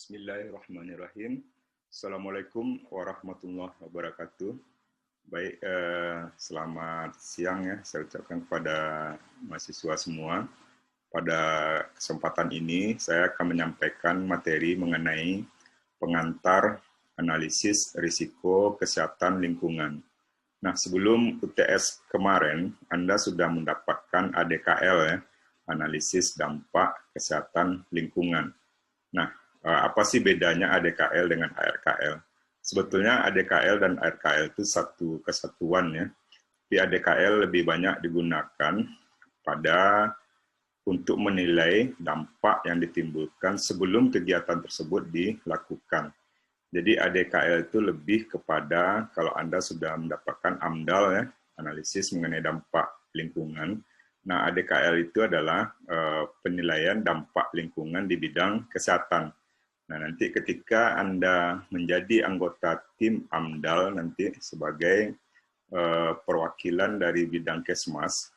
Bismillahirrahmanirrahim. Assalamualaikum warahmatullahi wabarakatuh. Baik, selamat siang ya, saya ucapkan kepada mahasiswa semua. Pada kesempatan ini, saya akan menyampaikan materi mengenai pengantar analisis risiko kesehatan lingkungan. Nah, sebelum UTS kemarin, Anda sudah mendapatkan ADKL ya, analisis dampak kesehatan lingkungan. Nah, apa sih bedanya ADKL dengan ARKL? Sebetulnya ADKL dan ARKL itu satu kesatuan ya. Di ADKL lebih banyak digunakan untuk menilai dampak yang ditimbulkan sebelum kegiatan tersebut dilakukan. Jadi ADKL itu lebih kepada kalau Anda sudah mendapatkan AMDAL ya, analisis mengenai dampak lingkungan. Nah, ADKL itu adalah penilaian dampak lingkungan di bidang kesehatan. Nah, nanti ketika Anda menjadi anggota tim AMDAL nanti sebagai perwakilan dari bidang Kesmas,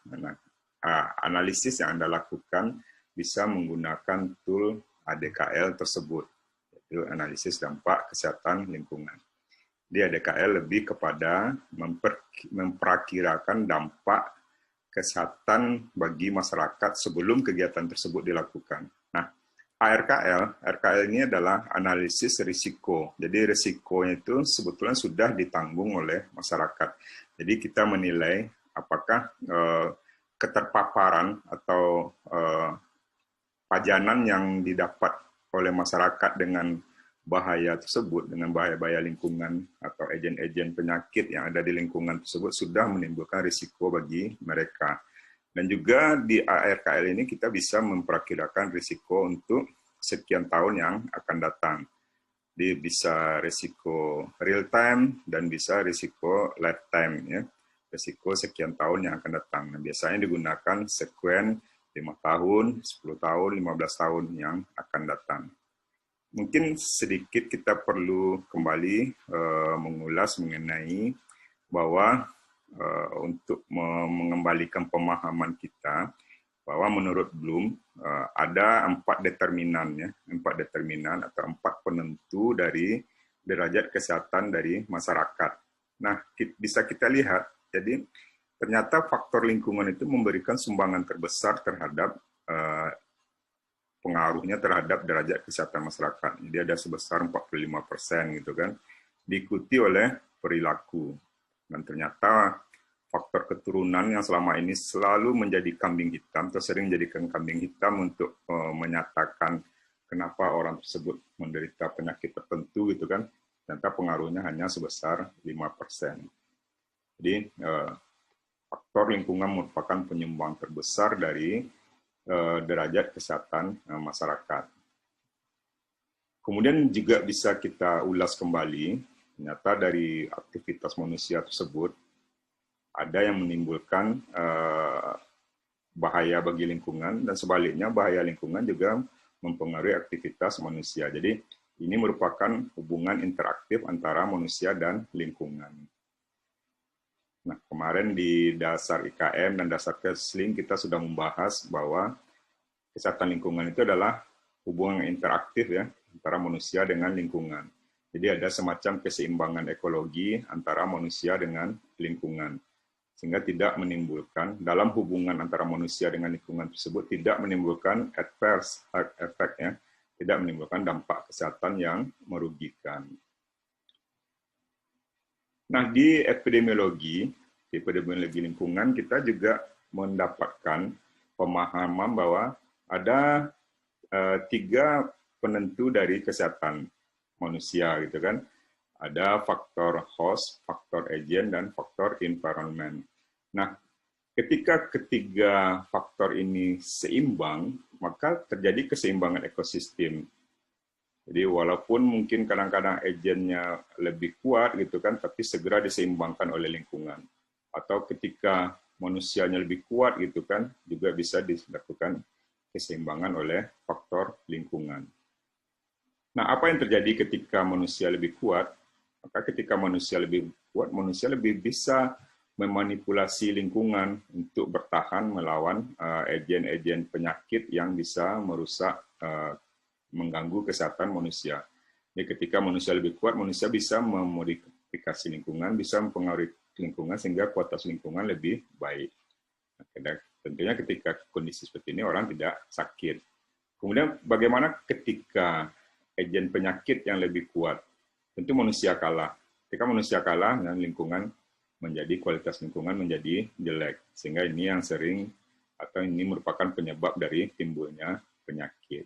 analisis yang Anda lakukan bisa menggunakan tool ADKL tersebut, yaitu analisis dampak kesehatan lingkungan. Di ADKL lebih kepada memperakirakan dampak kesehatan bagi masyarakat sebelum kegiatan tersebut dilakukan. Nah, ARKL ini adalah analisis risiko. Jadi risikonya itu sebetulnya sudah ditanggung oleh masyarakat. Jadi kita menilai apakah keterpaparan atau pajanan yang didapat oleh masyarakat dengan bahaya tersebut, dengan bahaya-bahaya lingkungan atau agen-agen penyakit yang ada di lingkungan tersebut sudah menimbulkan risiko bagi mereka. Dan juga di ARKL ini kita bisa memperkirakan risiko untuk sekian tahun yang akan datang. Jadi bisa risiko real time dan bisa risiko lifetime ya. Risiko sekian tahun yang akan datang. Nah, biasanya digunakan sekuen 5 tahun, 10 tahun, 15 tahun yang akan datang. Mungkin sedikit kita perlu kembali mengulas mengenai bahwa untuk mengembalikan pemahaman kita bahwa menurut Bloom ada 4 determinan ya, 4 determinan atau 4 penentu dari derajat kesehatan dari masyarakat. Nah, bisa kita lihat, jadi ternyata faktor lingkungan itu memberikan sumbangan terbesar terhadap pengaruhnya terhadap derajat kesehatan masyarakat. Jadi ada sebesar 45% gitu kan, diikuti oleh perilaku. Dan ternyata faktor keturunan yang selama ini selalu menjadi kambing hitam, atau sering menjadikan kambing hitam untuk menyatakan kenapa orang tersebut menderita penyakit tertentu gitu kan, ternyata pengaruhnya hanya sebesar 5%. Jadi faktor lingkungan merupakan penyumbang terbesar dari derajat kesehatan masyarakat. Kemudian juga bisa kita ulas kembali, ternyata dari aktivitas manusia tersebut ada yang menimbulkan bahaya bagi lingkungan dan sebaliknya bahaya lingkungan juga mempengaruhi aktivitas manusia. Jadi ini merupakan hubungan interaktif antara manusia dan lingkungan. Nah, kemarin di dasar IKM dan dasar Kesling kita sudah membahas bahwa kesehatan lingkungan itu adalah hubungan interaktif ya antara manusia dengan lingkungan. Jadi ada semacam keseimbangan ekologi antara manusia dengan lingkungan. Sehingga tidak menimbulkan, dalam hubungan antara manusia dengan lingkungan tersebut, tidak menimbulkan adverse effect, ya, tidak menimbulkan dampak kesehatan yang merugikan. Nah, di epidemiologi lingkungan, kita juga mendapatkan pemahaman bahwa ada 3 penentu dari kesehatan manusia, gitu kan. Ada faktor host, faktor agent, dan faktor environment. Nah, ketika ketiga faktor ini seimbang, maka terjadi keseimbangan ekosistem. Jadi walaupun mungkin kadang-kadang agennya lebih kuat gitu kan, tapi segera diseimbangkan oleh lingkungan. Atau ketika manusianya lebih kuat gitu kan, juga bisa dilakukan keseimbangan oleh faktor lingkungan. Nah, apa yang terjadi ketika manusia lebih kuat? Maka ketika manusia lebih kuat, manusia lebih bisa memanipulasi lingkungan untuk bertahan melawan agen-agen penyakit yang bisa merusak mengganggu kesehatan manusia. Jadi ketika manusia lebih kuat, manusia bisa memodifikasi lingkungan, bisa mempengaruhi lingkungan sehingga kualitas lingkungan lebih baik. Nah, tentunya ketika kondisi seperti ini orang tidak sakit. Kemudian bagaimana ketika agen penyakit yang lebih kuat? Tentu manusia kalah. Ketika manusia kalah, dan lingkungan menjadi kualitas lingkungan menjadi jelek. Sehingga ini yang sering atau ini merupakan penyebab dari timbulnya penyakit.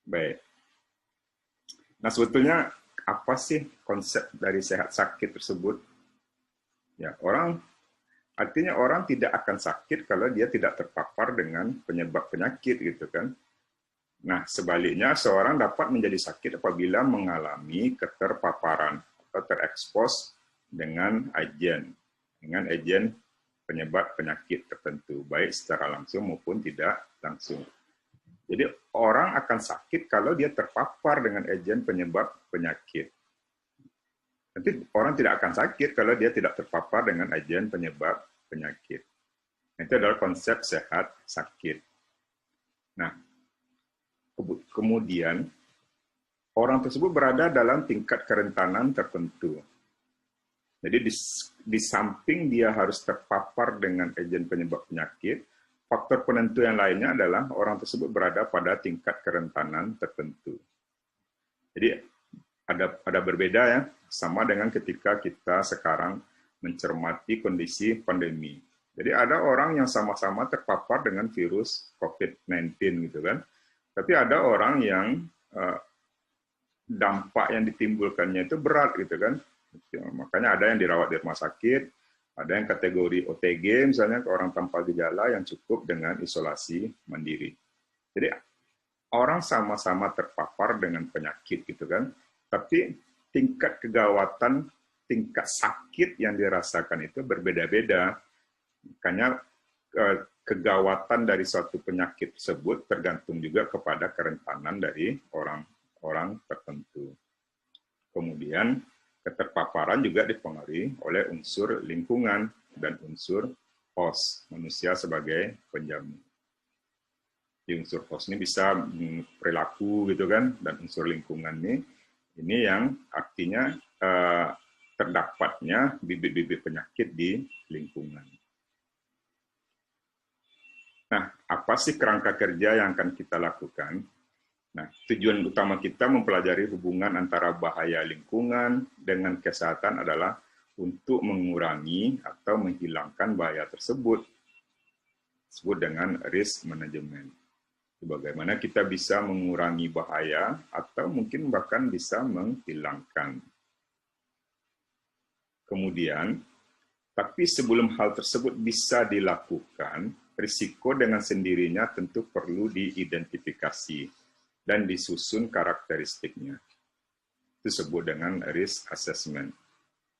Baik. Nah, sebetulnya apa sih konsep dari sehat sakit tersebut? Ya, artinya orang tidak akan sakit kalau dia tidak terpapar dengan penyebab penyakit gitu kan. Nah, sebaliknya seorang dapat menjadi sakit apabila mengalami keterpaparan atau terekspos dengan agen penyebab penyakit tertentu, baik secara langsung maupun tidak langsung. Jadi orang akan sakit kalau dia terpapar dengan agen penyebab penyakit. Nanti orang tidak akan sakit kalau dia tidak terpapar dengan agen penyebab penyakit. Itu adalah konsep sehat sakit. Nah, kemudian orang tersebut berada dalam tingkat kerentanan tertentu. Jadi di samping dia harus terpapar dengan agen penyebab penyakit, faktor penentu yang lainnya adalah orang tersebut berada pada tingkat kerentanan tertentu. Jadi ada berbeda ya, sama dengan ketika kita sekarang mencermati kondisi pandemi. Jadi ada orang yang sama-sama terpapar dengan virus COVID-19 gitu kan. Tapi ada orang yang dampak yang ditimbulkannya itu berat gitu kan. Makanya ada yang dirawat di rumah sakit, ada yang kategori OTG misalnya ke orang tanpa gejala yang cukup dengan isolasi mandiri. Jadi orang sama-sama terpapar dengan penyakit gitu kan. Tapi tingkat kegawatan, tingkat sakit yang dirasakan itu berbeda-beda. Makanya kegawatan dari suatu penyakit tersebut tergantung juga kepada kerentanan dari orang-orang tertentu. Kemudian keterpaparan juga dipengaruhi oleh unsur lingkungan dan unsur host, manusia sebagai penjamin. Di unsur host ini bisa perilaku gitu kan, dan unsur lingkungan ini yang artinya terdapatnya bibit-bibit penyakit di lingkungan. Nah, apa sih kerangka kerja yang akan kita lakukan? Nah, tujuan utama kita mempelajari hubungan antara bahaya lingkungan dengan kesehatan adalah untuk mengurangi atau menghilangkan bahaya tersebut. Disebut dengan risk management. Bagaimana kita bisa mengurangi bahaya atau mungkin bahkan bisa menghilangkan. Kemudian, tapi sebelum hal tersebut bisa dilakukan, risiko dengan sendirinya tentu perlu diidentifikasi dan disusun karakteristiknya. Itu disebut dengan risk assessment.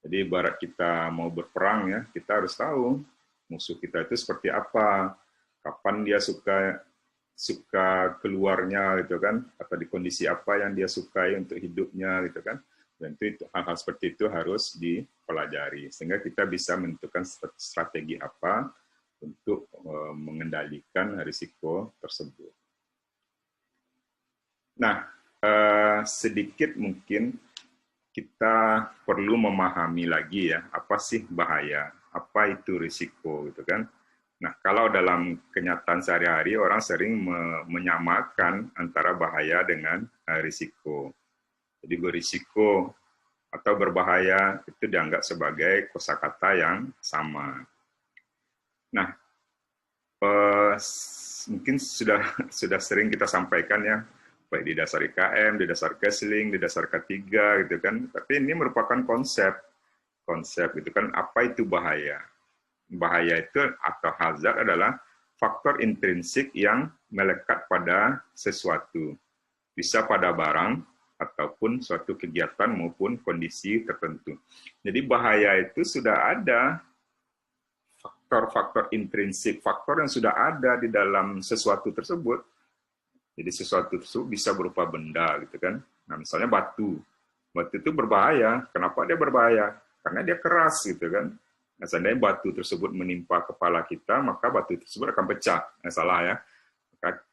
Jadi ibarat kita mau berperang ya, kita harus tahu musuh kita itu seperti apa, kapan dia suka keluarnya gitu kan, atau di kondisi apa yang dia sukai untuk hidupnya gitu kan. Dan itu hal-hal seperti itu harus dipelajari sehingga kita bisa menentukan strategi apa untuk mengendalikan risiko tersebut. Nah, sedikit mungkin kita perlu memahami lagi ya, apa sih bahaya, apa itu risiko gitu kan. Nah, kalau dalam kenyataan sehari-hari orang sering menyamakan antara bahaya dengan risiko. Jadi berisiko atau berbahaya itu dianggap sebagai kosakata yang sama. Nah, mungkin sudah sering kita sampaikan ya, baik di dasar IKM, di dasar Kesling, di dasar K3 gitu kan. Tapi ini merupakan konsep gitu kan, apa itu bahaya? Bahaya itu atau hazard adalah faktor intrinsik yang melekat pada sesuatu. Bisa pada barang ataupun suatu kegiatan maupun kondisi tertentu. Jadi bahaya itu sudah ada faktor-faktor intrinsik, faktor yang sudah ada di dalam sesuatu tersebut. Jadi sesuatu tersebut bisa berupa benda gitu kan. Nah, misalnya batu. Batu itu berbahaya. Kenapa dia berbahaya? Karena dia keras gitu kan. Nah, seandainya batu tersebut menimpa kepala kita, maka batu tersebut akan pecah. Salah ya.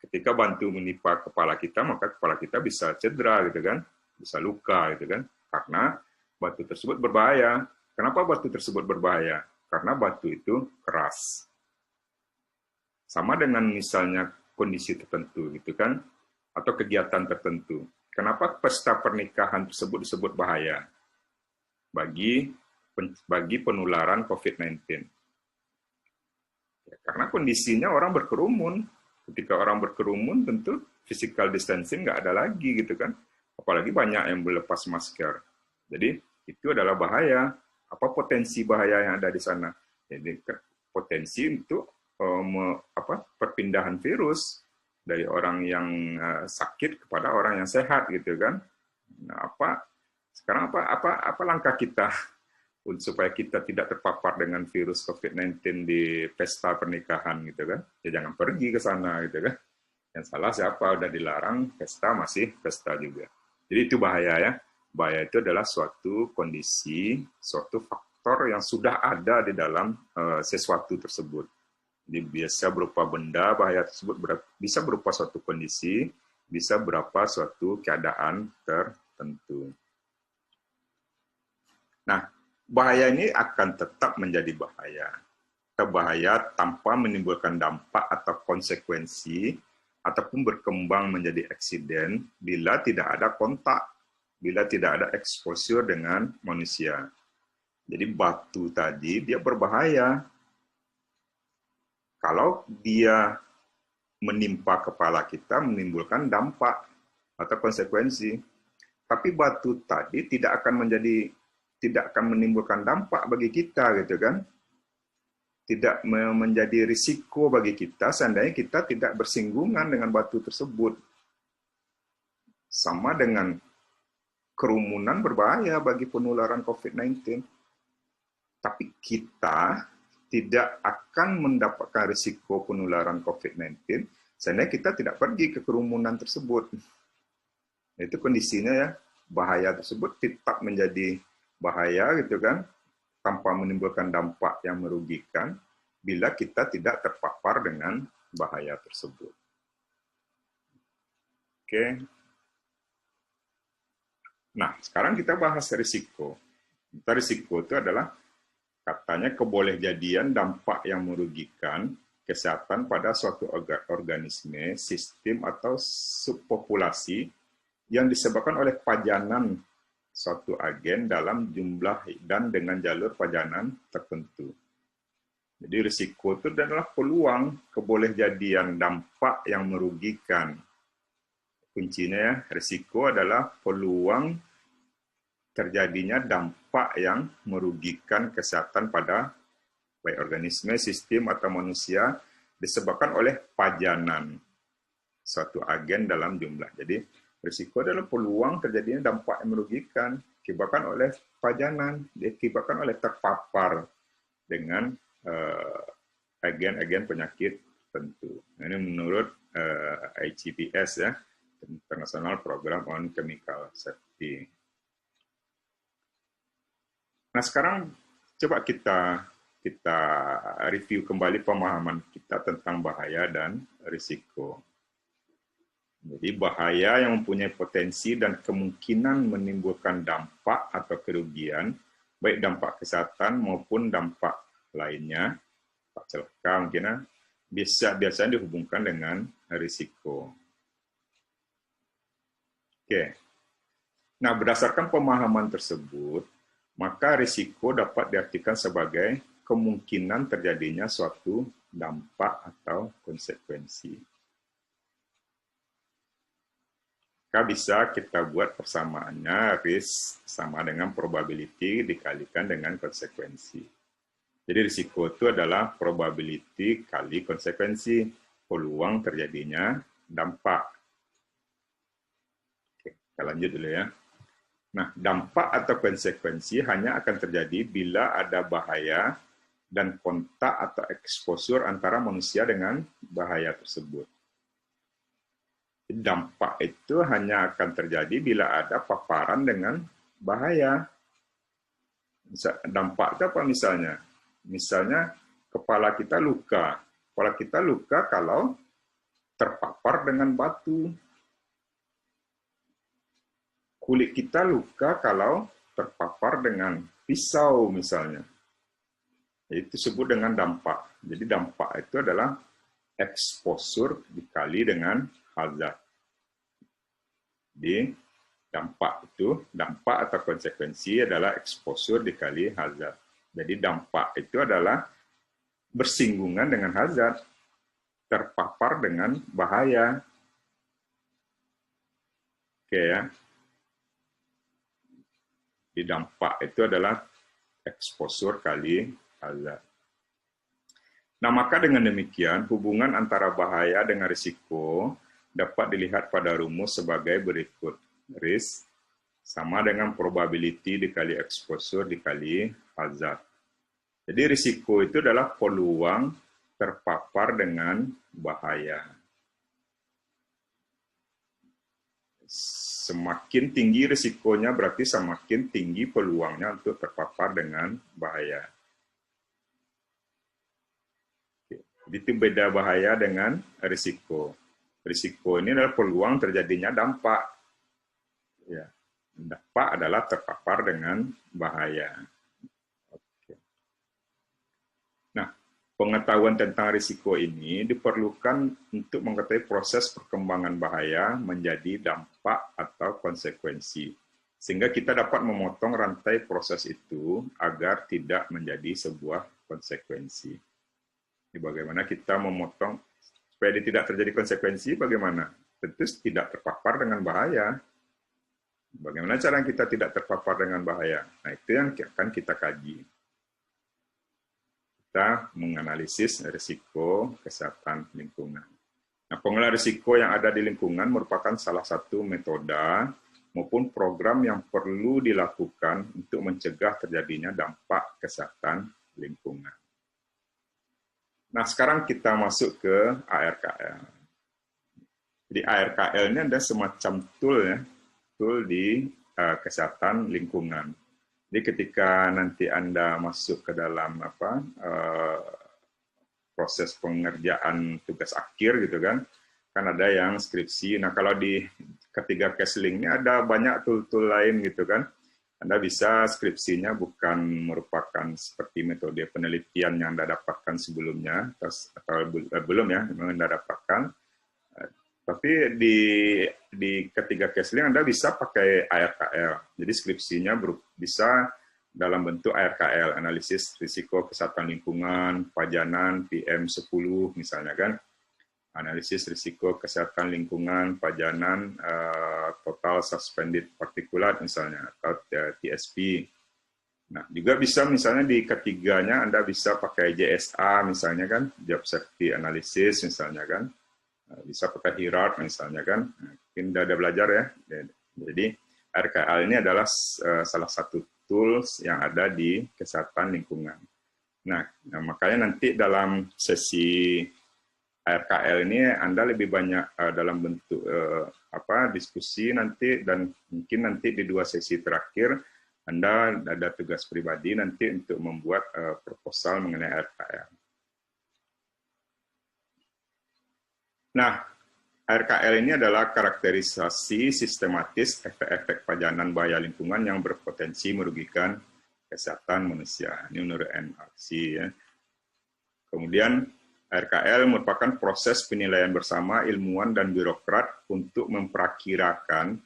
Ketika batu menimpa kepala kita, maka kepala kita bisa cedera gitu kan, bisa luka gitu kan, karena batu tersebut berbahaya. Kenapa batu tersebut berbahaya? Karena batu itu keras. Sama dengan misalnya kondisi tertentu gitu kan, atau kegiatan tertentu. Kenapa pesta pernikahan tersebut disebut bahaya bagi penularan COVID-19? Ya, karena kondisinya orang berkerumun. Ketika orang berkerumun, tentu physical distancing nggak ada lagi gitu kan. Apalagi banyak yang melepas masker. Jadi itu adalah bahaya. Apa potensi bahaya yang ada di sana? Jadi potensi untuk perpindahan virus dari orang yang sakit kepada orang yang sehat gitu kan. Nah, sekarang apa langkah kita supaya kita tidak terpapar dengan virus COVID-19 di pesta pernikahan gitu kan? Ya jangan pergi ke sana gitu kan. Yang salah siapa? Udah dilarang, pesta masih pesta juga. Jadi itu bahaya ya. Bahaya itu adalah suatu kondisi, suatu faktor yang sudah ada di dalam sesuatu tersebut. Jadi biasa berupa benda, bahaya tersebut bisa berupa suatu kondisi, bisa berupa suatu keadaan tertentu. Nah, bahaya ini akan tetap menjadi bahaya. Bahaya tanpa menimbulkan dampak atau konsekuensi, ataupun berkembang menjadi eksiden bila tidak ada kontak, bila tidak ada exposure dengan manusia. Jadi batu tadi, dia berbahaya. Kalau dia menimpa kepala kita, menimbulkan dampak atau konsekuensi. Tapi batu tadi tidak akan menimbulkan dampak bagi kita gitu kan. Tidak menjadi risiko bagi kita seandainya kita tidak bersinggungan dengan batu tersebut. Sama dengan kerumunan berbahaya bagi penularan COVID-19. Tapi kita tidak akan mendapatkan risiko penularan COVID-19 seandainya kita tidak pergi ke kerumunan tersebut. Itu kondisinya ya, bahaya tersebut tetap menjadi bahaya gitu kan, tanpa menimbulkan dampak yang merugikan bila kita tidak terpapar dengan bahaya tersebut. Oke. Nah, sekarang kita bahas risiko. Risiko itu adalah katanya kebolehjadian dampak yang merugikan kesehatan pada suatu organisme, sistem, atau subpopulasi yang disebabkan oleh pajanan suatu agen dalam jumlah dan dengan jalur pajanan tertentu. Jadi risiko itu adalah peluang kebolehjadian dampak yang merugikan. Kuncinya ya, risiko adalah peluang terjadinya dampak yang merugikan kesehatan pada baik organisme, sistem, atau manusia disebabkan oleh pajanan suatu agen dalam jumlah. Jadi risiko adalah peluang terjadinya dampak yang merugikan disebabkan oleh pajanan, disebabkan oleh terpapar dengan agen-agen penyakit tertentu. Ini menurut ICPS ya, International Program on Chemical Safety. Nah, sekarang coba kita review kembali pemahaman kita tentang bahaya dan risiko. Jadi bahaya yang mempunyai potensi dan kemungkinan menimbulkan dampak atau kerugian, baik dampak kesehatan maupun dampak lainnya, dampak celaka mungkin biasanya dihubungkan dengan risiko. Oke. Nah, berdasarkan pemahaman tersebut, maka risiko dapat diartikan sebagai kemungkinan terjadinya suatu dampak atau konsekuensi. Maka bisa kita buat persamaannya, risk sama dengan probability dikalikan dengan konsekuensi. Jadi risiko itu adalah probability kali konsekuensi, peluang terjadinya dampak. Oke, kita lanjut dulu ya. Nah, dampak atau konsekuensi hanya akan terjadi bila ada bahaya dan kontak atau exposure antara manusia dengan bahaya tersebut. Dampak itu hanya akan terjadi bila ada paparan dengan bahaya. Dampak itu apa misalnya? Misalnya kepala kita luka. Kepala kita luka kalau terpapar dengan batu. Kulit kita luka kalau terpapar dengan pisau misalnya. Itu disebut dengan dampak. Jadi dampak itu adalah exposure dikali dengan hazard. Jadi dampak atau konsekuensi adalah exposure dikali hazard. Jadi dampak itu adalah bersinggungan dengan hazard, terpapar dengan bahaya. Oke ya. Di dampak itu adalah exposure kali hazard. Nah, maka dengan demikian, hubungan antara bahaya dengan risiko dapat dilihat pada rumus sebagai berikut. Risk sama dengan probability dikali exposure dikali hazard. Jadi risiko itu adalah peluang terpapar dengan bahaya. Semakin tinggi risikonya berarti semakin tinggi peluangnya untuk terpapar dengan bahaya. Itu beda bahaya dengan risiko. Risiko ini adalah peluang terjadinya dampak. Ya, dampak adalah terpapar dengan bahaya. Oke. Nah, pengetahuan tentang risiko ini diperlukan untuk mengetahui proses perkembangan bahaya menjadi dampak atau konsekuensi. Sehingga kita dapat memotong rantai proses itu agar tidak menjadi sebuah konsekuensi. Jadi bagaimana kita memotong supaya tidak terjadi konsekuensi, bagaimana? Tentu tidak terpapar dengan bahaya. Bagaimana cara kita tidak terpapar dengan bahaya? Nah, itu yang akan kita kaji. Kita menganalisis risiko kesehatan lingkungan. Nah, pengelolaan risiko yang ada di lingkungan merupakan salah satu metode maupun program yang perlu dilakukan untuk mencegah terjadinya dampak kesehatan lingkungan. Nah, sekarang kita masuk ke ARKL. Jadi ARKL ini ada semacam tool ya, tool di kesehatan lingkungan. Jadi ketika nanti Anda masuk ke dalam proses pengerjaan tugas akhir gitu kan ada yang skripsi. Nah, kalau di ketiga Kesling ini ada banyak tool-tool lain gitu kan. Anda bisa skripsinya bukan merupakan seperti metode penelitian yang Anda dapatkan sebelumnya atau belum ya, memang Anda dapatkan. Tapi di ketiga Kesling Anda bisa pakai ARKL. Jadi skripsinya bisa dalam bentuk ARKL, analisis risiko kesehatan lingkungan, pajanan PM10 misalnya kan. Analisis risiko kesehatan lingkungan, pajanan, total suspended particulate misalnya, atau TSP. Nah, juga bisa misalnya di ketiganya Anda bisa pakai JSA misalnya kan, Job Safety Analysis misalnya kan. Bisa pakai HIRART misalnya kan, mungkin udah belajar ya. Jadi RKL ini adalah salah satu tools yang ada di kesehatan lingkungan. Nah makanya nanti dalam sesi RKL ini Anda lebih banyak dalam bentuk diskusi nanti, dan mungkin nanti di 2 sesi terakhir Anda ada tugas pribadi nanti untuk membuat proposal mengenai RKL. Nah, RKL ini adalah karakterisasi sistematis efek-efek pajanan bahaya lingkungan yang berpotensi merugikan kesehatan manusia. Ini menurut NRC. Ya. Kemudian, RKL merupakan proses penilaian bersama ilmuwan dan birokrat untuk memperkirakan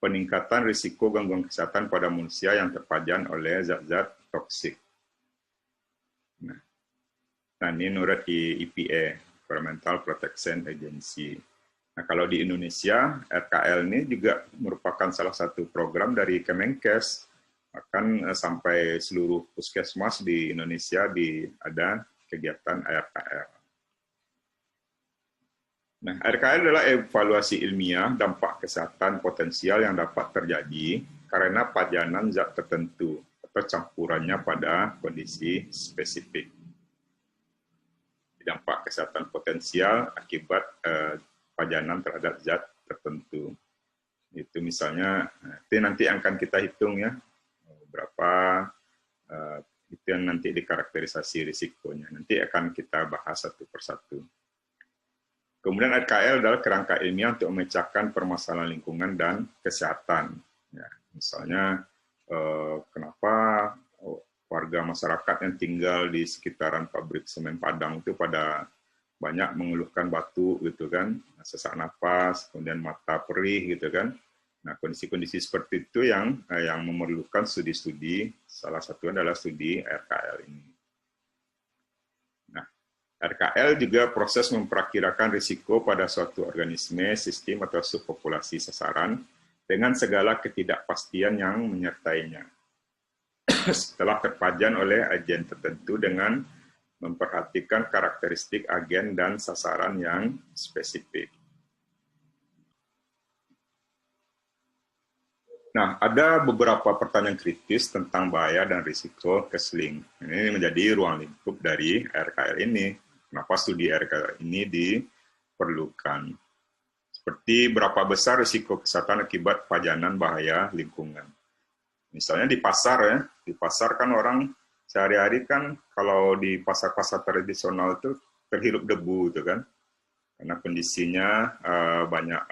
peningkatan risiko gangguan kesehatan pada manusia yang terpajan oleh zat-zat toksik. Nah, ini menurut EPA. Environmental Protection Agency. Nah, kalau di Indonesia, RKL ini juga merupakan salah satu program dari Kemenkes. Bahkan sampai seluruh puskesmas di Indonesia ada kegiatan RKL. Nah, RKL adalah evaluasi ilmiah dampak kesehatan potensial yang dapat terjadi karena pajanan zat tertentu atau campurannya pada kondisi spesifik. Dampak kesehatan potensial akibat pajanan terhadap zat tertentu. Itu misalnya, itu nanti akan kita hitung ya, berapa itu yang nanti dikarakterisasi risikonya. Nanti akan kita bahas satu persatu. Kemudian RKL adalah kerangka ilmiah untuk memecahkan permasalahan lingkungan dan kesehatan. Ya, misalnya kenapa warga masyarakat yang tinggal di sekitaran pabrik semen Padang itu pada banyak mengeluhkan batuk gitu kan, sesak napas, kemudian mata perih gitu kan. Nah, kondisi-kondisi seperti itu yang memerlukan studi-studi, salah satu adalah studi RKL ini. Nah, RKL juga proses memperakirakan risiko pada suatu organisme, sistem, atau subpopulasi sasaran dengan segala ketidakpastian yang menyertainya. Setelah terpajan oleh agen tertentu dengan memperhatikan karakteristik agen dan sasaran yang spesifik. Nah, ada beberapa pertanyaan kritis tentang bahaya dan risiko keseling. Ini menjadi ruang lingkup dari RKL ini. Kenapa studi RKL ini diperlukan? Seperti berapa besar risiko kesehatan akibat pajanan bahaya lingkungan. Misalnya di pasar ya, di pasar kan orang sehari-hari kan kalau di pasar-pasar tradisional itu terhirup debu gitu kan, karena kondisinya banyak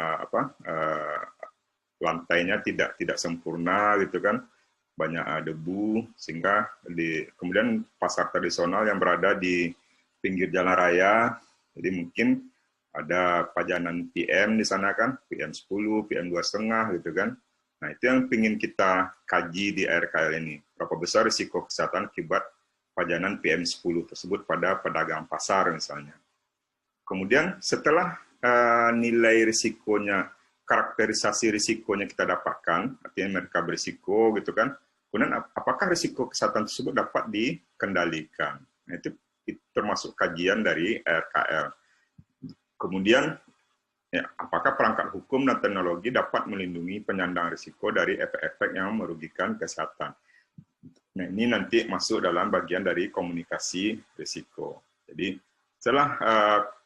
lantainya tidak sempurna gitu kan, banyak debu sehingga kemudian pasar tradisional yang berada di pinggir jalan raya, jadi mungkin ada pajanan PM di sana kan, PM10, PM2,5 gitu kan. Nah, itu yang ingin kita kaji di RKL ini. Berapa besar risiko kesehatan akibat pajanan PM10 tersebut pada pedagang pasar misalnya. Kemudian setelah nilai risikonya, karakterisasi risikonya kita dapatkan, artinya mereka berisiko gitu kan, kemudian apakah risiko kesehatan tersebut dapat dikendalikan. Nah, itu termasuk kajian dari RKL. Kemudian ya, apakah perangkat hukum dan teknologi dapat melindungi penyandang risiko dari efek-efek yang merugikan kesehatan? Nah, ini nanti masuk dalam bagian dari komunikasi risiko. Jadi, setelah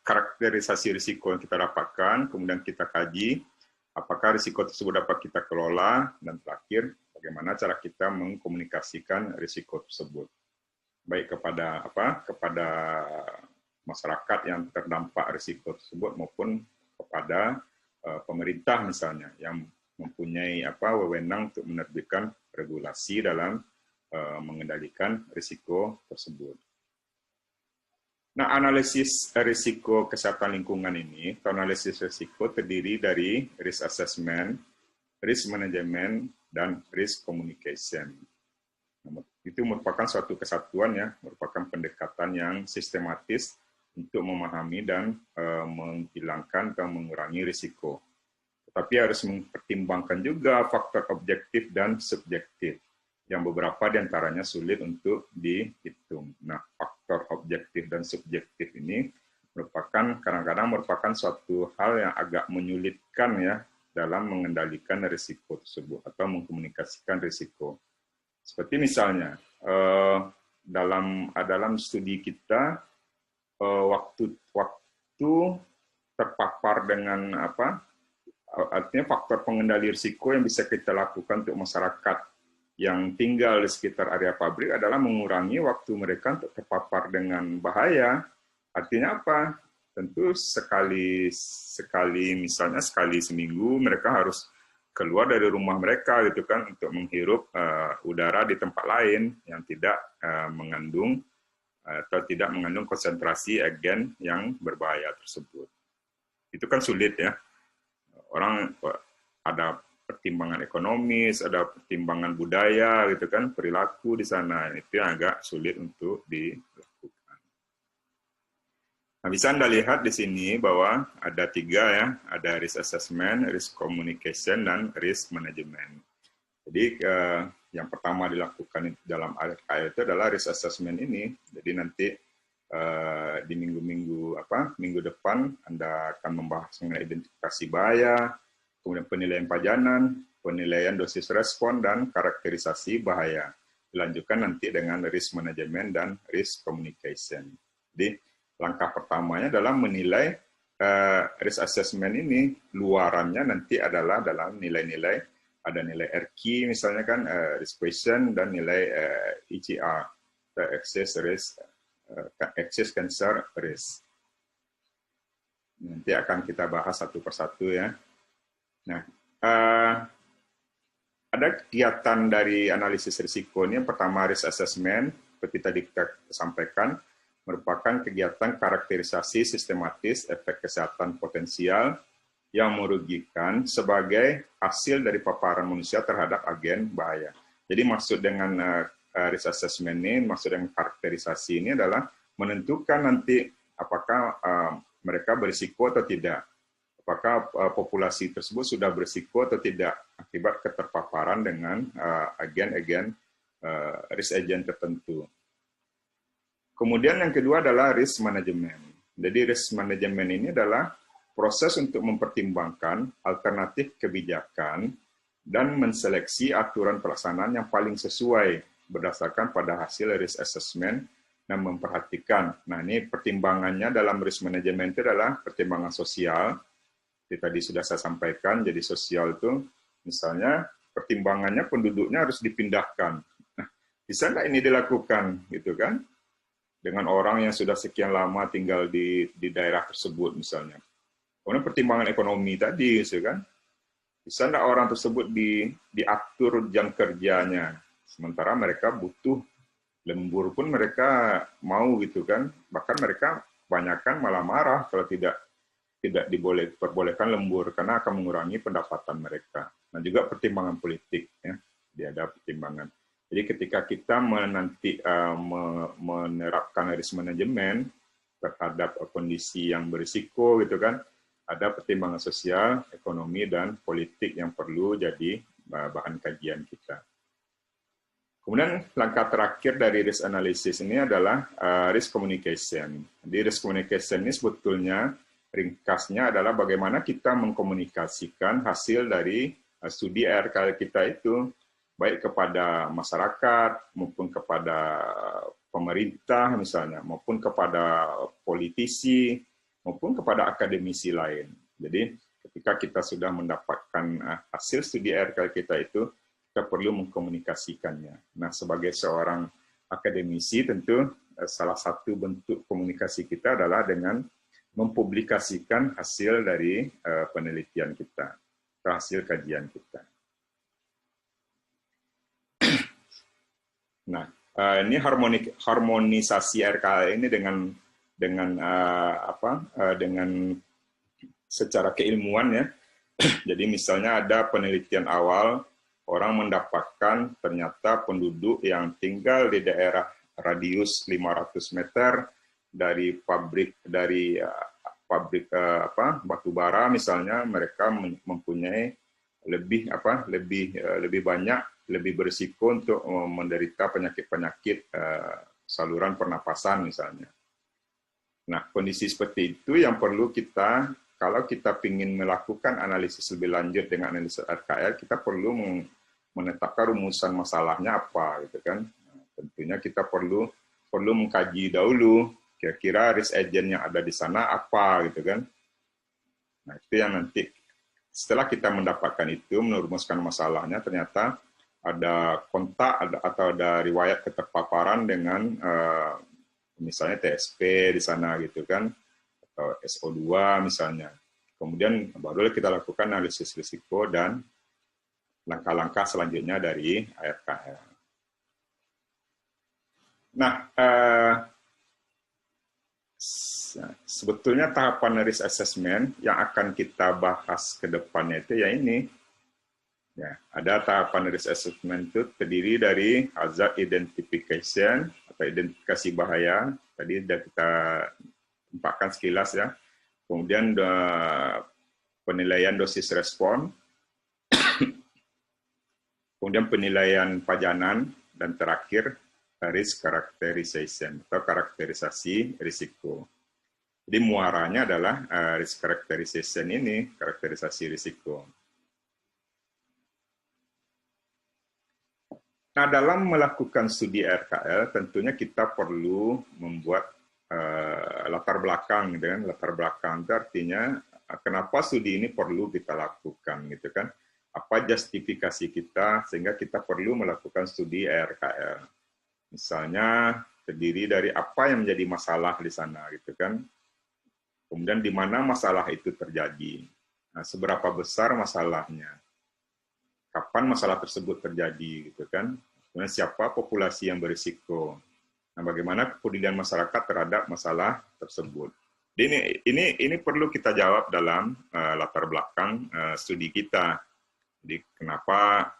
karakterisasi risiko yang kita dapatkan, kemudian kita kaji, apakah risiko tersebut dapat kita kelola, dan terakhir, bagaimana cara kita mengkomunikasikan risiko tersebut. Baik kepada masyarakat yang terdampak risiko tersebut maupun kepada pemerintah misalnya yang mempunyai wewenang untuk menerbitkan regulasi dalam mengendalikan risiko tersebut. Nah, analisis risiko kesehatan lingkungan ini, analisis risiko terdiri dari risk assessment, risk management, dan risk communication. Itu merupakan suatu kesatuan ya, merupakan pendekatan yang sistematis untuk memahami dan menghilangkan atau mengurangi risiko. Tetapi harus mempertimbangkan juga faktor objektif dan subjektif, yang beberapa diantaranya sulit untuk dihitung. Nah, faktor objektif dan subjektif ini kadang-kadang merupakan suatu hal yang agak menyulitkan ya dalam mengendalikan risiko tersebut atau mengkomunikasikan risiko. Seperti misalnya dalam studi kita, waktu terpapar dengan artinya faktor pengendali risiko yang bisa kita lakukan untuk masyarakat yang tinggal di sekitar area pabrik adalah mengurangi waktu mereka untuk terpapar dengan bahaya. Artinya apa? Tentu sekali misalnya sekali seminggu mereka harus keluar dari rumah mereka gitu kan untuk menghirup udara di tempat lain yang tidak mengandung konsentrasi agen yang berbahaya tersebut. Itu kan sulit ya. Orang ada pertimbangan ekonomis, ada pertimbangan budaya gitu kan, perilaku di sana. Itu yang agak sulit untuk dilakukan. Nah, bisa Anda lihat di sini bahwa ada 3 ya, ada risk assessment, risk communication, dan risk management. Jadi yang pertama dilakukan dalam RKL itu adalah risk assessment ini. Jadi nanti di minggu depan Anda akan membahas mengenai identifikasi bahaya, kemudian penilaian pajanan, penilaian dosis respon, dan karakterisasi bahaya. Dilanjutkan nanti dengan risk management dan risk communication. Jadi langkah pertamanya adalah menilai risk assessment ini, luarannya nanti adalah dalam nilai-nilai, ada nilai RQ misalnya kan, risk question, dan nilai ECR, excess cancer risk. Nanti akan kita bahas satu persatu ya. Nah, ada kegiatan dari analisis risiko ini. Yang pertama, risk assessment, seperti tadi kita sampaikan, merupakan kegiatan karakterisasi sistematis efek kesehatan potensial yang merugikan sebagai hasil dari paparan manusia terhadap agen bahaya. Jadi maksud dengan risk assessment ini, maksud dengan karakterisasi ini adalah menentukan nanti apakah mereka berisiko atau tidak. Apakah populasi tersebut sudah berisiko atau tidak akibat keterpaparan dengan agen-agen risk agent tertentu. Kemudian yang kedua adalah risk management. Jadi risk management ini adalah proses untuk mempertimbangkan alternatif kebijakan dan menseleksi aturan pelaksanaan yang paling sesuai berdasarkan pada hasil risk assessment dan memperhatikan. Nah, ini pertimbangannya dalam risk management itu adalah pertimbangan sosial. Tadi sudah saya sampaikan, jadi sosial itu misalnya pertimbangannya penduduknya harus dipindahkan. Nah, bisa nggak ini dilakukan, gitu kan? Dengan orang yang sudah sekian lama tinggal di daerah tersebut misalnya. Kemudian pertimbangan ekonomi tadi, gitu kan? Bisa nggak orang tersebut diatur jam kerjanya, sementara mereka butuh lembur pun mereka mau gitu kan? Bahkan mereka kebanyakan malah marah kalau tidak diperbolehkan lembur karena akan mengurangi pendapatan mereka. Nah, juga pertimbangan politik ya, dia ada pertimbangan. Jadi ketika kita menerapkan risk management terhadap kondisi yang berisiko gitu kan, ada pertimbangan sosial, ekonomi dan politik yang perlu jadi bahan kajian kita. Kemudian langkah terakhir dari risk analysis ini adalah risk communication. Jadi risk communication ini sebetulnya ringkasnya adalah bagaimana kita mengkomunikasikan hasil dari studi RKL kita itu, baik kepada masyarakat, maupun kepada pemerintah misalnya, maupun kepada politisi, maupun kepada akademisi lain. Jadi ketika kita sudah mendapatkan hasil studi RKL kita itu, kita perlu mengkomunikasikannya. Nah, sebagai seorang akademisi tentu salah satu bentuk komunikasi kita adalah dengan mempublikasikan hasil dari penelitian kita, hasil kajian kita. Nah, ini harmonisasi RKL ini dengan secara keilmuan ya. Jadi misalnya ada penelitian awal, orang mendapatkan ternyata penduduk yang tinggal di daerah radius 500 meter dari pabrik batu bara misalnya, mereka mempunyai lebih banyak, lebih berisiko untuk menderita penyakit-penyakit saluran pernapasan misalnya. Nah, kondisi seperti itu yang perlu kita, kalau kita ingin melakukan analisis lebih lanjut dengan analisis RKL, kita perlu menetapkan rumusan masalahnya apa gitu kan. Nah, tentunya kita perlu mengkaji dahulu kira-kira risk agent yang ada di sana apa gitu kan. Nah, itu yang nanti setelah kita mendapatkan itu, merumuskan masalahnya, ternyata ada kontak atau ada riwayat keterpaparan dengan misalnya TSP di sana gitu kan, atau SO2 misalnya. Kemudian baru kita lakukan analisis risiko dan langkah-langkah selanjutnya dari RKL. Nah, sebetulnya tahapan risk assessment yang akan kita bahas ke depannya itu ya ini. Ya, ada tahapan risk assessment itu terdiri dari hazard identification atau identifikasi bahaya. Tadi sudah kita tempatkan sekilas ya. Kemudian penilaian dosis respon. Kemudian penilaian pajanan dan terakhir risk characterization atau karakterisasi risiko. Jadi muaranya adalah risk characterization ini, karakterisasi risiko. Nah, dalam melakukan studi RKL, tentunya kita perlu membuat latar belakang, gitu kan? Latar belakang itu artinya kenapa studi ini perlu kita lakukan, gitu kan? Apa justifikasi kita sehingga kita perlu melakukan studi RKL? Misalnya terdiri dari apa yang menjadi masalah di sana, gitu kan? Kemudian di mana masalah itu terjadi. Nah, seberapa besar masalahnya. Kapan masalah tersebut terjadi, gitu kan? Kemudian siapa populasi yang berisiko. Nah, bagaimana kepedulian masyarakat terhadap masalah tersebut. Ini perlu kita jawab dalam latar belakang studi kita. Jadi kenapa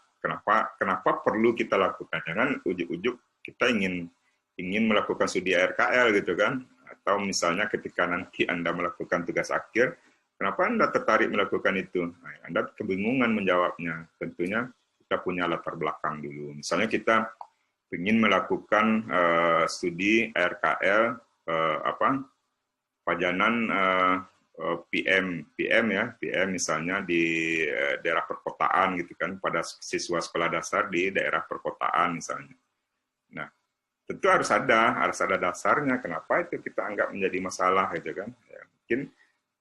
perlu kita lakukan? Jangan ujuk-ujuk kita ingin melakukan studi RKL gitu kan? Atau misalnya ketika nanti Anda melakukan tugas akhir, kenapa Anda tertarik melakukan itu? Nah, Anda kebingungan menjawabnya. Tentunya kita punya latar belakang dulu. Misalnya kita ingin melakukan studi RKL pajanan PM misalnya di daerah perkotaan gitu kan, pada siswa sekolah dasar di daerah perkotaan misalnya. Nah, tentu harus ada dasarnya kenapa itu kita anggap menjadi masalah gitu kan. Ya, mungkin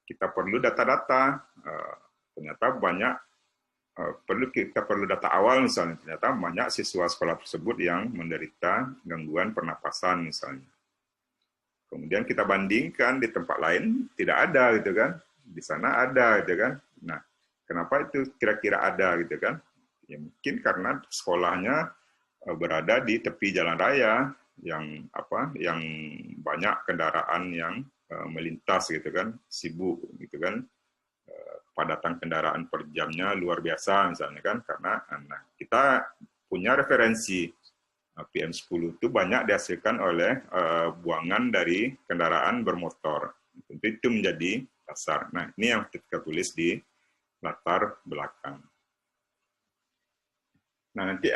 kita perlu data-data, ternyata banyak perlu data awal misalnya, ternyata banyak siswa sekolah tersebut yang menderita gangguan pernapasan misalnya. Kemudian kita bandingkan di tempat lain tidak ada gitu kan, di sana ada gitu kan. Nah, kenapa itu kira-kira ada gitu kan? Ya mungkin karena sekolahnya berada di tepi jalan raya yang banyak kendaraan yang melintas gitu kan, sibuk gitu kan, padatan kendaraan per jamnya luar biasa misalnya kan, karena kita punya referensi. PM10 itu banyak dihasilkan oleh buangan dari kendaraan bermotor. Tentu itu menjadi dasar. Nah, ini yang kita tulis di latar belakang. Nah, nanti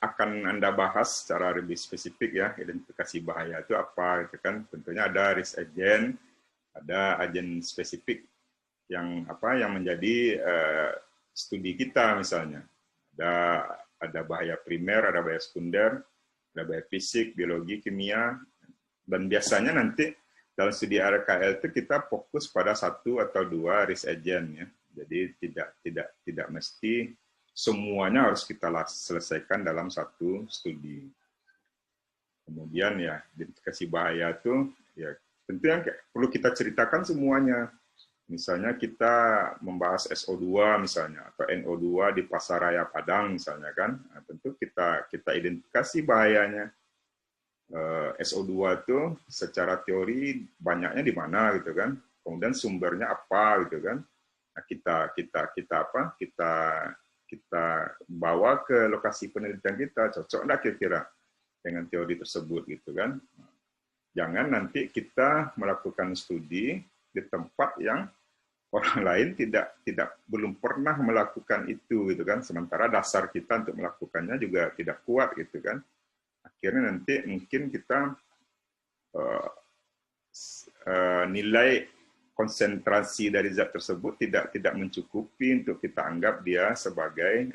akan Anda bahas secara lebih spesifik ya, identifikasi bahaya itu apa, gitu kan. Tentunya ada risk agent, ada agen spesifik yang menjadi studi kita misalnya. Ada bahaya primer, ada bahaya sekunder, ada bahaya fisik, biologi, kimia, dan biasanya nanti dalam studi RKL itu kita fokus pada 1 atau 2 risk agent ya. Jadi tidak mesti semuanya harus kita selesaikan dalam satu studi. Kemudian ya identifikasi bahaya itu ya tentunya perlu kita ceritakan semuanya. Misalnya kita membahas SO2 misalnya atau NO2 di Pasaraya Padang misalnya kan, nah, tentu kita identifikasi bahayanya. SO2 itu secara teori banyaknya di mana gitu kan, kemudian sumbernya apa gitu kan. Nah, kita bawa ke lokasi penelitian kita, cocok nggak kira-kira dengan teori tersebut gitu kan. Jangan nanti kita melakukan studi di tempat yang orang lain belum pernah melakukan itu gitu kan, sementara dasar kita untuk melakukannya juga tidak kuat gitu kan. Akhirnya nanti mungkin kita nilai konsentrasi dari zat tersebut tidak mencukupi untuk kita anggap dia sebagai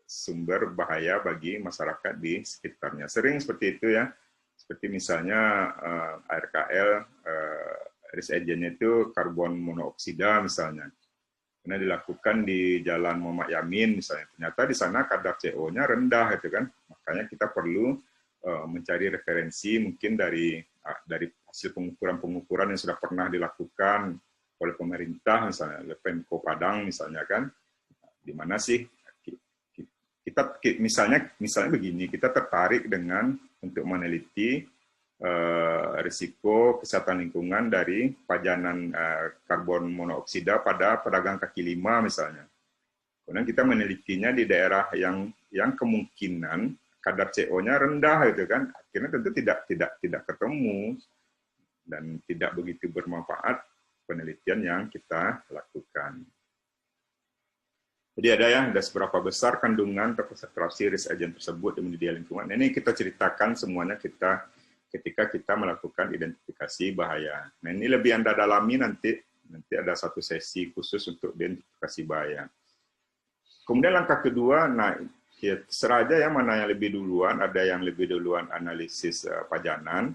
sumber bahaya bagi masyarakat di sekitarnya. Sering seperti itu ya, seperti misalnya RKL risk agent itu karbon monoksida misalnya. Karena dilakukan di Jalan Muhammad Yamin misalnya. Ternyata di sana kadar CO-nya rendah gitu kan. Makanya kita perlu mencari referensi mungkin dari hasil pengukuran yang sudah pernah dilakukan oleh pemerintah misalnya, oleh Pemko Padang misalnya kan. Di mana sih kita misalnya begini, kita tertarik dengan untuk meneliti risiko kesehatan lingkungan dari pajanan karbon monoksida pada pedagang kaki lima misalnya. Kemudian kita menelitinya di daerah yang kemungkinan kadar CO-nya rendah gitu kan. Akhirnya tentu tidak ketemu dan tidak begitu bermanfaat penelitian yang kita lakukan. Jadi ada seberapa besar kandungan atau konsentrasi risk agent tersebut di media lingkungan. Ini kita ceritakan semuanya ketika kita melakukan identifikasi bahaya. Nah, ini lebih Anda dalami nanti ada satu sesi khusus untuk identifikasi bahaya. Kemudian langkah kedua, nah ya terserah aja ya mana yang lebih duluan, ada yang lebih duluan analisis pajanan,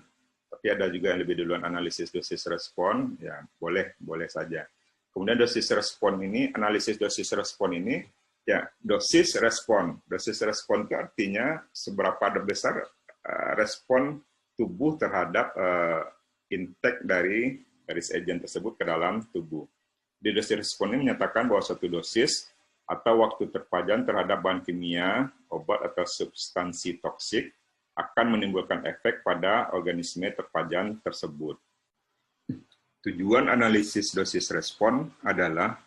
tapi ada juga yang lebih duluan analisis dosis respon, ya boleh saja. Kemudian dosis respon ini, analisis dosis respon ini, ya dosis respon itu artinya seberapa besar respon tubuh terhadap intake dari dari agen tersebut ke dalam tubuh. Di dosis respon ini menyatakan bahwa suatu dosis atau waktu terpajan terhadap bahan kimia, obat atau substansi toksik akan menimbulkan efek pada organisme terpajan tersebut. Tujuan analisis dosis respon adalah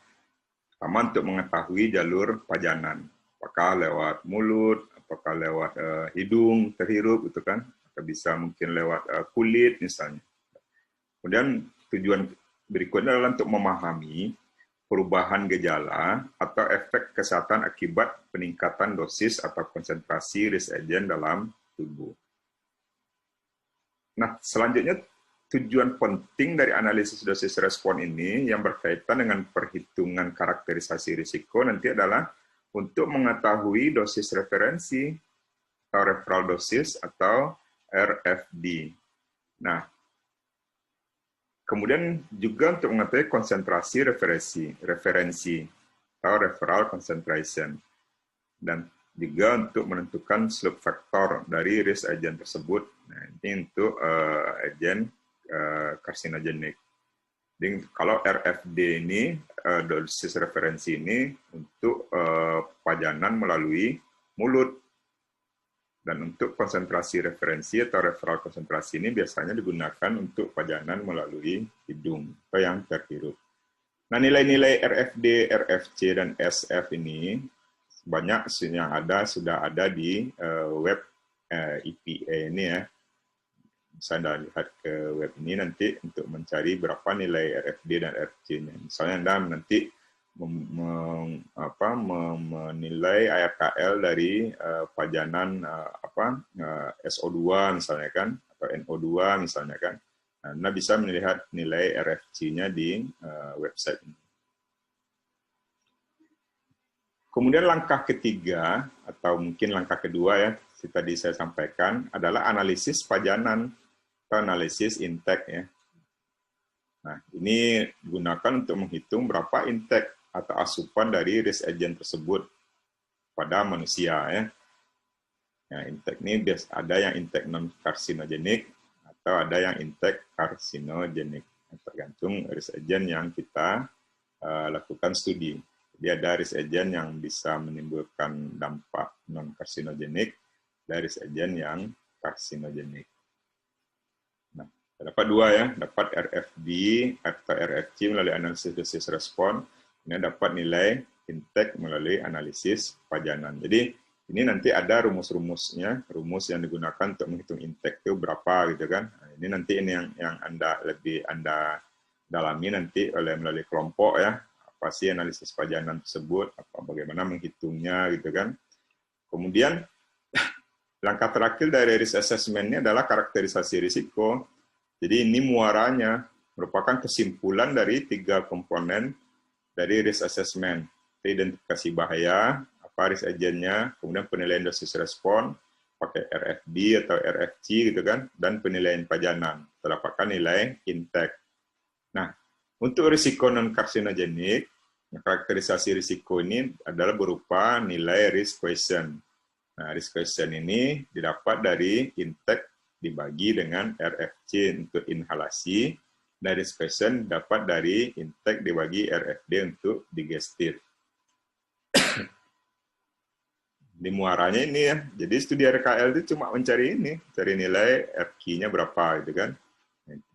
pertama untuk mengetahui jalur pajanan, apakah lewat mulut, apakah lewat hidung terhirup, gitu kan, atau bisa mungkin lewat kulit misalnya. Kemudian tujuan berikutnya adalah untuk memahami perubahan gejala atau efek kesehatan akibat peningkatan dosis atau konsentrasi reagen dalam tubuh. Nah, selanjutnya tujuan penting dari analisis dosis respon ini yang berkaitan dengan perhitungan karakterisasi risiko nanti adalah untuk mengetahui dosis referensi atau referral dosis atau RFD. Nah, kemudian juga untuk mengetahui konsentrasi referensi atau referral concentration. Dan juga untuk menentukan slope factor dari risk agent tersebut. Nah, ini untuk agen karsinogenik. Jadi kalau RFD ini, dosis referensi ini untuk pajanan melalui mulut. Dan untuk konsentrasi referensi atau referral konsentrasi ini biasanya digunakan untuk pajanan melalui hidung atau yang terhirup. Nah, nilai-nilai RFD, RFC, dan SF ini banyak yang sudah ada di web EPA ini ya. Bisa Anda lihat ke web ini nanti untuk mencari berapa nilai RFD dan RFC-nya. Misalnya Anda nanti menilai ARKL dari pajanan SO2 misalnya kan, atau NO2 misalnya kan. Nah, Anda bisa melihat nilai RFC-nya di website ini. Kemudian langkah ketiga, atau mungkin langkah kedua ya, tadi saya sampaikan, adalah analisis pajanan atau analisis intake ya. Nah, ini digunakan untuk menghitung berapa intake atau asupan dari risk agent tersebut pada manusia ya. Nah, intake ini ada yang intake non karsinogenik atau ada yang intake karsinogenik, tergantung risk agent yang kita lakukan studi. Jadi ada risk agent yang bisa menimbulkan dampak non karsinogenik, dari risk agent yang karsinogenik. Nah, dapat dua ya, dapat RFD atau RFC melalui analisis dosis respon, ini dapat nilai intake melalui analisis pajanan. Jadi ini nanti ada rumus-rumusnya, rumus yang digunakan untuk menghitung intake itu berapa gitu kan. Nah, ini nanti ini yang Anda dalami nanti melalui kelompok ya, apa sih analisis pajanan tersebut, bagaimana menghitungnya gitu kan. Kemudian langkah terakhir dari risk assessment ini adalah karakterisasi risiko. Jadi ini muaranya merupakan kesimpulan dari 3 komponen dari risk assessment. Identifikasi bahaya, apa risk agentnya, kemudian penilaian dosis respon, pakai RFD atau RFC gitu kan, dan penilaian pajanan. Terdapatkan nilai intake. Nah, untuk risiko non karsinogenik, karakterisasi risiko ini adalah berupa nilai risk quotient. Nah, risk quotient ini didapat dari intake dibagi dengan RFC untuk inhalasi, dan risk quotient dapat dari intake dibagi RFD untuk digestif. Di muaranya ini ya, jadi studi RKL itu cuma mencari ini, cari nilai RQ-nya berapa gitu kan.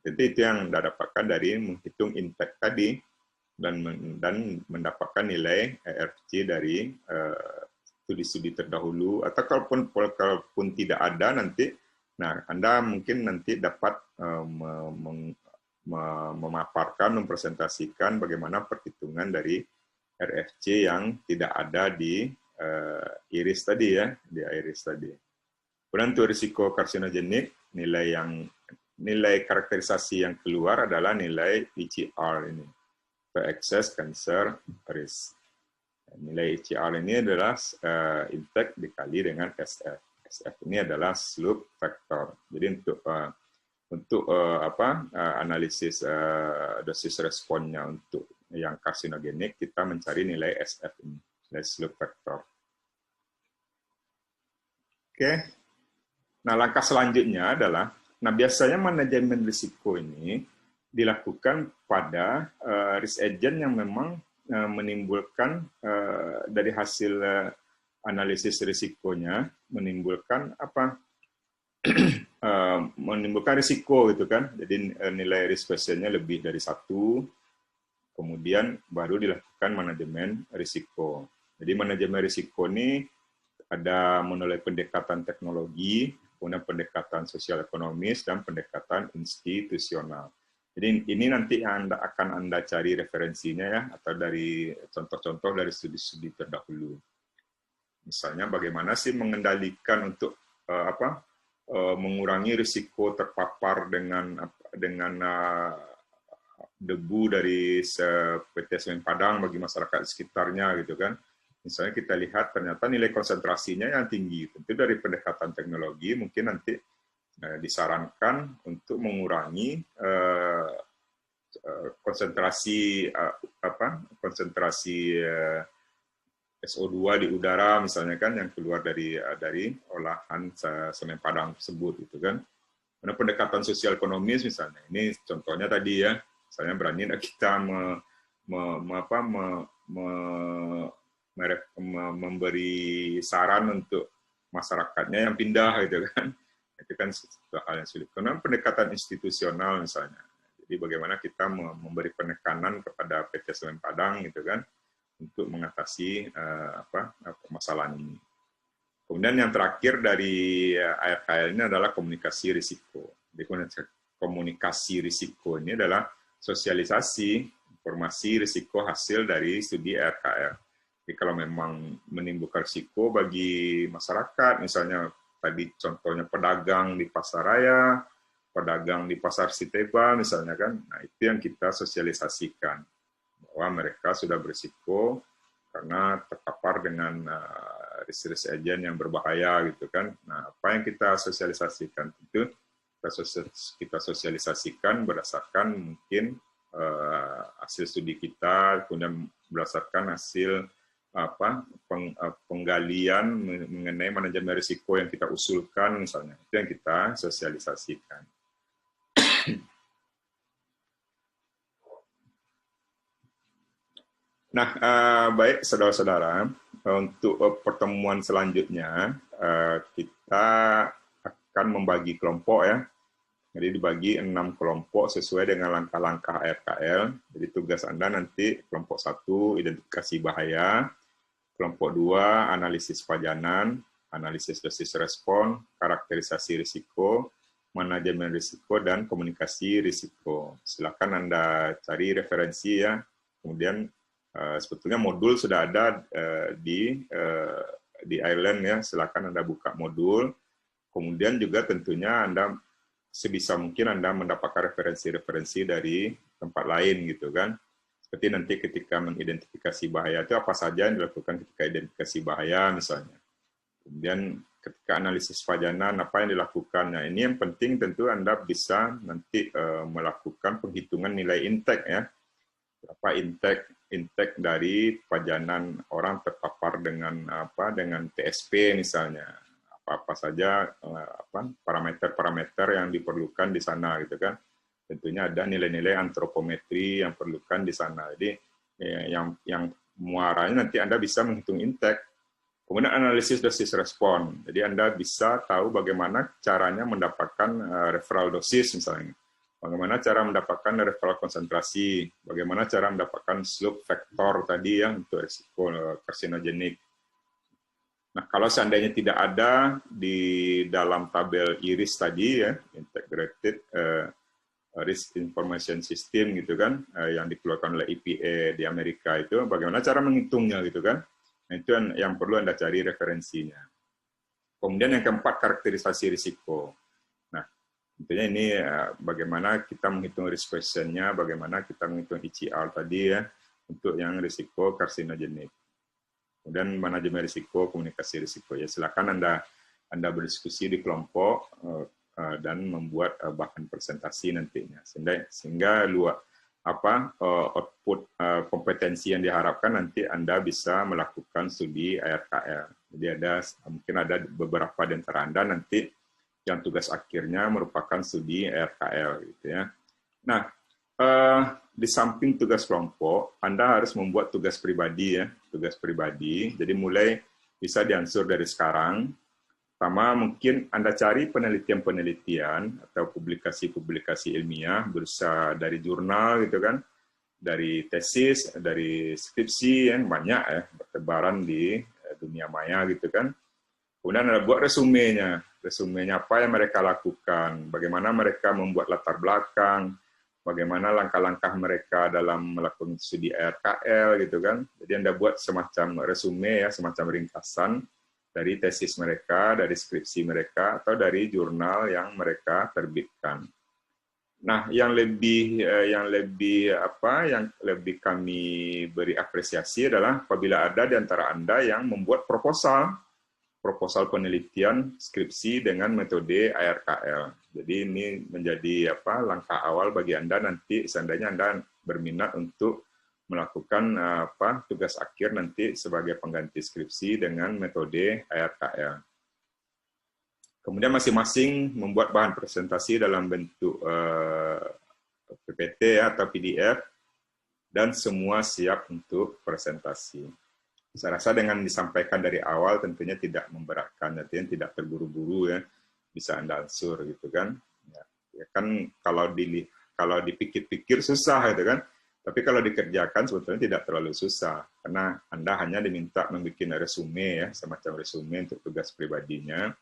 Jadi itu yang Anda dapatkan dari menghitung intake tadi, dan mendapatkan nilai RFC dari studi-studi terdahulu, atau kalaupun tidak ada nanti, nah Anda mungkin nanti dapat memaparkan, mempresentasikan bagaimana perhitungan dari RFC yang tidak ada di iris tadi ya, di iris tadi. Kemudian untuk risiko karsinogenik, nilai karakterisasi yang keluar adalah nilai ECR ini, excess cancer risk. Nilai ECR ini adalah intake dikali dengan SF. SF ini adalah slope factor. Jadi untuk analisis dosis responnya untuk yang karsinogenik, kita mencari nilai SF ini, nilai slope factor. Oke. Nah, langkah selanjutnya adalah, nah biasanya manajemen risiko ini dilakukan pada risk agent yang memang menimbulkan dari hasil analisis risikonya menimbulkan menimbulkan risiko gitu kan. Jadi nilai risk quotient-nya lebih dari 1, kemudian baru dilakukan manajemen risiko. Jadi manajemen risiko ini ada mulai pendekatan teknologi, kemudian pendekatan sosial ekonomis, dan pendekatan institusional. Jadi ini nanti yang akan Anda cari referensinya ya, atau dari contoh-contoh dari studi-studi terdahulu. Misalnya bagaimana sih mengendalikan untuk mengurangi risiko terpapar dengan debu dari PT Semen Padang bagi masyarakat sekitarnya gitu kan. Misalnya kita lihat ternyata nilai konsentrasinya yang tinggi. Tentu dari pendekatan teknologi mungkin nanti disarankan untuk mengurangi konsentrasi SO2 di udara misalnya kan yang keluar dari olahan semen padang tersebut gitu kan. Karena pendekatan sosial ekonomis misalnya. Ini contohnya tadi ya. Misalnya berani kita memberi saran untuk masyarakatnya yang pindah gitu kan. Itu kan hal yang sulit. Karena pendekatan institusional misalnya. Jadi bagaimana kita memberi penekanan kepada PT Semen Padang gitu kan untuk mengatasi permasalahan ini. Kemudian yang terakhir dari ARKL ini adalah komunikasi risiko. Jadi komunikasi risiko ini adalah sosialisasi informasi risiko hasil dari studi ARKL. Jadi kalau memang menimbulkan risiko bagi masyarakat, misalnya tadi contohnya pedagang di pasar raya, pedagang di pasar Siteba misalnya kan, nah itu yang kita sosialisasikan bahwa mereka sudah berisiko karena terpapar dengan risk agent yang berbahaya gitu kan. Nah apa yang kita sosialisasikan itu kita sosialisasikan berdasarkan mungkin hasil studi kita, kemudian berdasarkan hasil penggalian mengenai manajemen risiko yang kita usulkan misalnya, itu yang kita sosialisasikan. Nah, baik saudara-saudara, untuk pertemuan selanjutnya kita akan membagi kelompok ya. Jadi dibagi 6 kelompok sesuai dengan langkah-langkah ARKL. Jadi tugas Anda nanti kelompok 1 identifikasi bahaya, kelompok 2 analisis pajanan, analisis dosis respon, karakterisasi risiko, manajemen risiko, dan komunikasi risiko. Silakan Anda cari referensi ya. Kemudian sebetulnya modul sudah ada di Ireland ya. Silakan Anda buka modul. Kemudian juga tentunya Anda sebisa mungkin Anda mendapatkan referensi-referensi dari tempat lain gitu kan. Seperti nanti ketika mengidentifikasi bahaya itu apa saja yang dilakukan ketika identifikasi bahaya misalnya. Kemudian ketika analisis pajanan apa yang dilakukan. Nah, ini yang penting tentu Anda bisa nanti melakukan penghitungan nilai intake ya. Berapa intake dari pajanan orang terpapar dengan TSP misalnya. Apa saja parameter-parameter yang diperlukan di sana gitu kan. Tentunya ada nilai-nilai antropometri yang perlukan di sana. Jadi yang muaranya nanti Anda bisa menghitung intake. Kemudian analisis dosis respon. Jadi Anda bisa tahu bagaimana caranya mendapatkan referral dosis misalnya. Bagaimana cara mendapatkan referral konsentrasi, bagaimana cara mendapatkan slope factor tadi ya untuk risiko karsinogenik. Nah, kalau seandainya tidak ada di dalam tabel IRIS tadi ya, Integrated Risk Information System gitu kan, yang dikeluarkan oleh EPA di Amerika itu, bagaimana cara menghitungnya gitu kan? Nah, itu yang perlu Anda cari referensinya. Kemudian yang keempat, karakterisasi risiko. Nah, tentunya ini bagaimana kita menghitung risk question-nya, bagaimana kita menghitung ICR tadi ya, untuk yang risiko karsinogenik. Kemudian manajemen risiko, komunikasi risiko. Ya silakan Anda berdiskusi di kelompok dan membuat bahan presentasi nantinya. Sehingga output kompetensi yang diharapkan nanti Anda bisa melakukan studi ARKL. Jadi mungkin ada beberapa di antara Anda nanti yang tugas akhirnya merupakan studi ARKL gitu ya. Nah, Di samping tugas kelompok, Anda harus membuat tugas pribadi ya, tugas pribadi. Jadi mulai bisa diansur dari sekarang. Pertama, mungkin Anda cari penelitian-penelitian atau publikasi-publikasi ilmiah, berusaha dari jurnal gitu kan, dari tesis, dari skripsi yang banyak ya, bertebaran di dunia maya gitu kan. Kemudian Anda buat resumenya apa yang mereka lakukan, bagaimana mereka membuat latar belakang, bagaimana langkah-langkah mereka dalam melakukan studi RKL gitu kan. Jadi Anda buat semacam resume ya, semacam ringkasan dari tesis mereka, dari skripsi mereka, atau dari jurnal yang mereka terbitkan. Nah, yang lebih kami beri apresiasi adalah apabila ada di antara Anda yang membuat proposal penelitian skripsi dengan metode ARKL. Jadi ini menjadi langkah awal bagi Anda nanti seandainya Anda berminat untuk melakukan tugas akhir nanti sebagai pengganti skripsi dengan metode ARKL. Kemudian masing-masing membuat bahan presentasi dalam bentuk PPT atau PDF dan semua siap untuk presentasi. Saya rasa dengan disampaikan dari awal tentunya tidak memberatkan, artinya tidak terburu-buru ya, bisa Anda ansur gitu kan. Ya kan kalau dipikir-pikir susah gitu kan, tapi kalau dikerjakan sebetulnya tidak terlalu susah, karena Anda hanya diminta membuat resume ya, semacam resume untuk tugas pribadinya,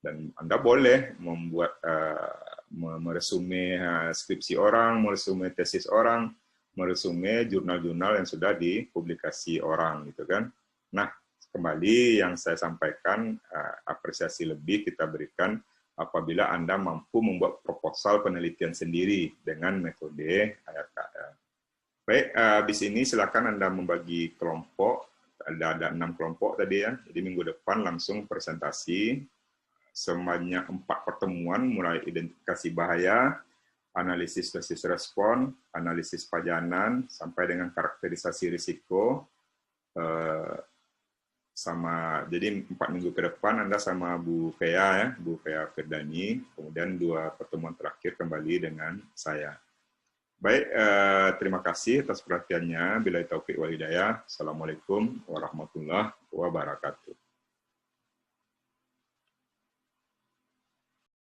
dan Anda boleh membuat meresume skripsi orang, meresume tesis orang, meresume jurnal-jurnal yang sudah dipublikasi orang gitu kan. Nah, kembali yang saya sampaikan, apresiasi lebih kita berikan apabila Anda mampu membuat proposal penelitian sendiri dengan metode ARKL. Baik, di sini silakan Anda membagi kelompok, ada 6 kelompok tadi ya, jadi minggu depan langsung presentasi, sebanyak 4 pertemuan, mulai identifikasi bahaya, analisis dosis respon, analisis pajanan, sampai dengan karakterisasi risiko. Jadi 4 minggu ke depan Anda sama Bu Fea ya, Bu Fea Firdani, kemudian 2 pertemuan terakhir kembali dengan saya. Baik, terima kasih atas perhatiannya. Billahi taufiq wal hidayah. Assalamualaikum warahmatullahi wabarakatuh.